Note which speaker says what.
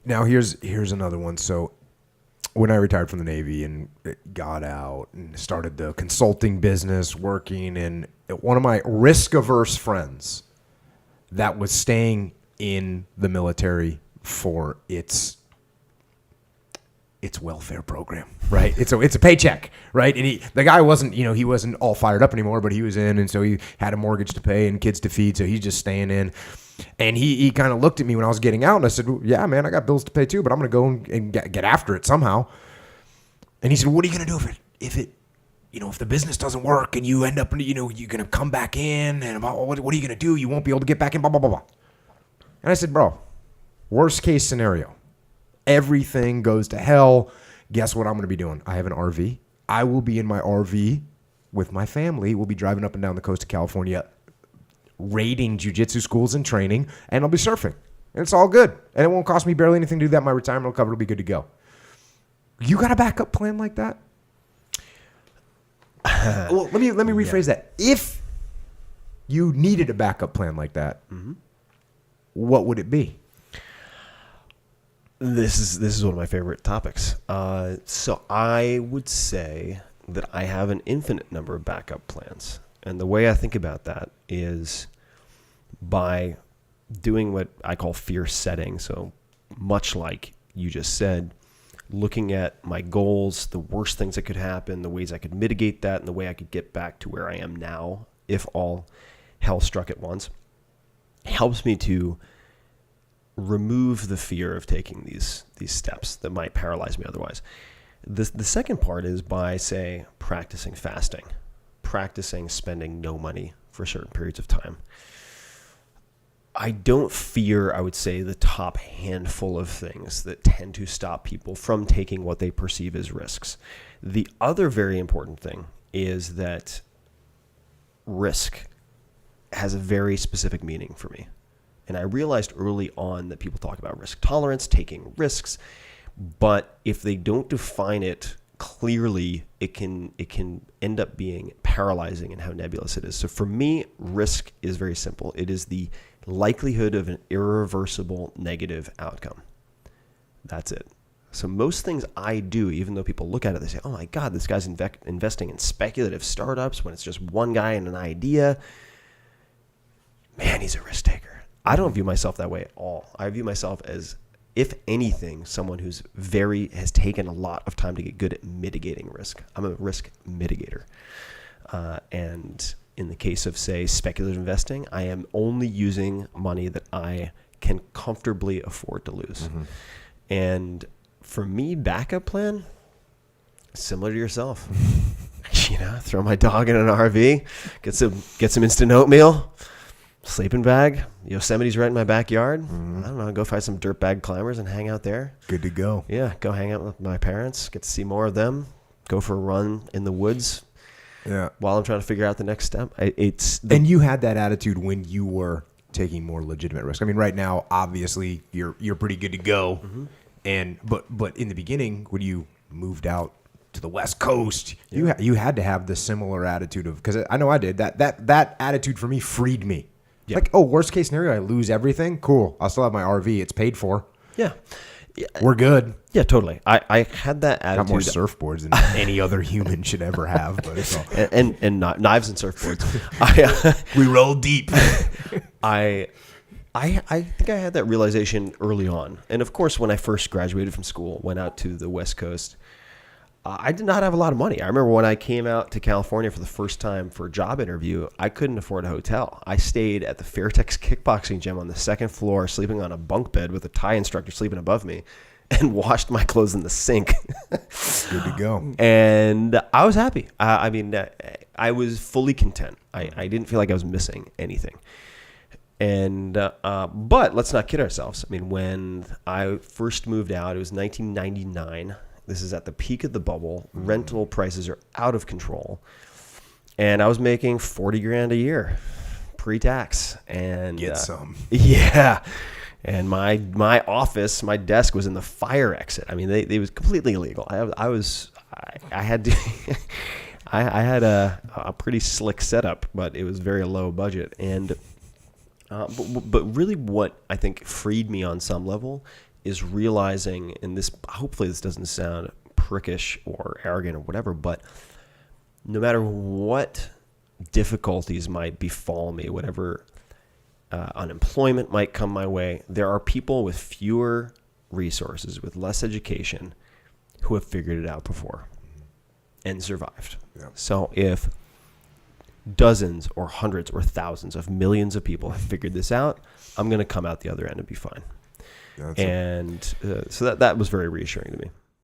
Speaker 1: Now here's another one. So when I retired from the Navy and got out and started the consulting business, working, and one of my risk-averse friends that was staying in the military for its welfare program, right? It's a paycheck, right? And the guy wasn't, he wasn't all fired up anymore, but he was in, and so he had a mortgage to pay and kids to feed, so he's just staying in. And he kind of looked at me when I was getting out, and I said, well, yeah, man, I got bills to pay too, but I'm going to go and get after it somehow. And he said, what are you going to do if the business doesn't work and you end up, you're going to come back in, and what are you going to do? You won't be able to get back in, blah, blah, blah, blah. And I said, bro, worst case scenario, everything goes to hell. Guess what I'm going to be doing? I have an RV. I will be in my RV with my family. We'll be driving up and down the coast of California, raiding jiu-jitsu schools and training, and I'll be surfing. And it's all good. And it won't cost me barely anything to do that. My retirement will cover. It'll be good to go. You got a backup plan like that? Well, let me rephrase that. If you needed a backup plan like that, what would it be?
Speaker 2: This is one of my favorite topics. So I would say that I have an infinite number of backup plans. And the way I think about that is by doing what I call fear setting. So much like you just said, looking at my goals, the worst things that could happen, the ways I could mitigate that, and the way I could get back to where I am now if all hell struck at once, helps me to remove the fear of taking these steps that might paralyze me otherwise. The second part is by, say, practicing fasting, practicing spending no money for certain periods of time. I don't fear, I would say, the top handful of things that tend to stop people from taking what they perceive as risks. The other very important thing is that risk has a very specific meaning for me. And I realized early on that people talk about risk tolerance, taking risks, but if they don't define it clearly, it can end up being paralyzing in how nebulous it is. So for me, risk is very simple. It is the likelihood of an irreversible negative outcome. That's it. So most things I do, even though people look at it, they say, oh my God, this guy's investing in speculative startups when it's just one guy and an idea. Man, he's a risk taker. I don't view myself that way at all. I view myself as, if anything, someone who's has taken a lot of time to get good at mitigating risk. I'm a risk mitigator. And in the case of, say, speculative investing, I am only using money that I can comfortably afford to lose. Mm-hmm. And for me, backup plan, similar to yourself. Throw my dog in an RV, get some instant oatmeal, sleeping bag. Yosemite's right in my backyard. Mm-hmm. I don't know, go find some dirtbag climbers and hang out there.
Speaker 1: Good to go.
Speaker 2: Yeah, go hang out with my parents, get to see more of them, go for a run in the woods. Yeah. While I'm trying to figure out the next step.
Speaker 1: And you had that attitude when you were taking more legitimate risk. I mean, right now, obviously, you're pretty good to go. Mm-hmm. But in the beginning, when you moved out to the West Coast, yeah, you had to have the similar attitude of, because I know I did that attitude for me freed me. Yeah. Like, worst case scenario, I lose everything. Cool. I'll still have my RV. It's paid for.
Speaker 2: Yeah.
Speaker 1: We're good.
Speaker 2: Yeah, totally. I had that attitude.
Speaker 1: Got more surfboards than any other human should ever have. But it's all.
Speaker 2: And knives and surfboards.
Speaker 1: We roll deep.
Speaker 2: I think I had that realization early on. And of course, when I first graduated from school, went out to the West Coast, I did not have a lot of money. I remember when I came out to California for the first time for a job interview, I couldn't afford a hotel. I stayed at the Fairtex kickboxing gym on the second floor, sleeping on a bunk bed with a Thai instructor sleeping above me, and washed my clothes in the sink.
Speaker 1: Good to go.
Speaker 2: And I was happy. I was fully content. I didn't feel like I was missing anything. And but let's not kid ourselves. I mean, when I first moved out, it was 1999. This is at the peak of the bubble. Rental prices are out of control. And I was making $40,000 a year pre-tax. And
Speaker 1: get some.
Speaker 2: Yeah. And my office, my desk was in the fire exit. I mean, it was completely illegal. I had to I had a pretty slick setup, but it was very low budget. And but really what I think freed me on some level is realizing, and this, hopefully this doesn't sound prickish or arrogant or whatever, but no matter what difficulties might befall me, whatever unemployment might come my way, there are people with fewer resources, with less education, who have figured it out before and survived.
Speaker 1: Yeah.
Speaker 2: So if dozens or hundreds or thousands of millions of people have figured this out, I'm going to come out the other end and be fine.
Speaker 1: Yeah,
Speaker 2: So that was very reassuring to me.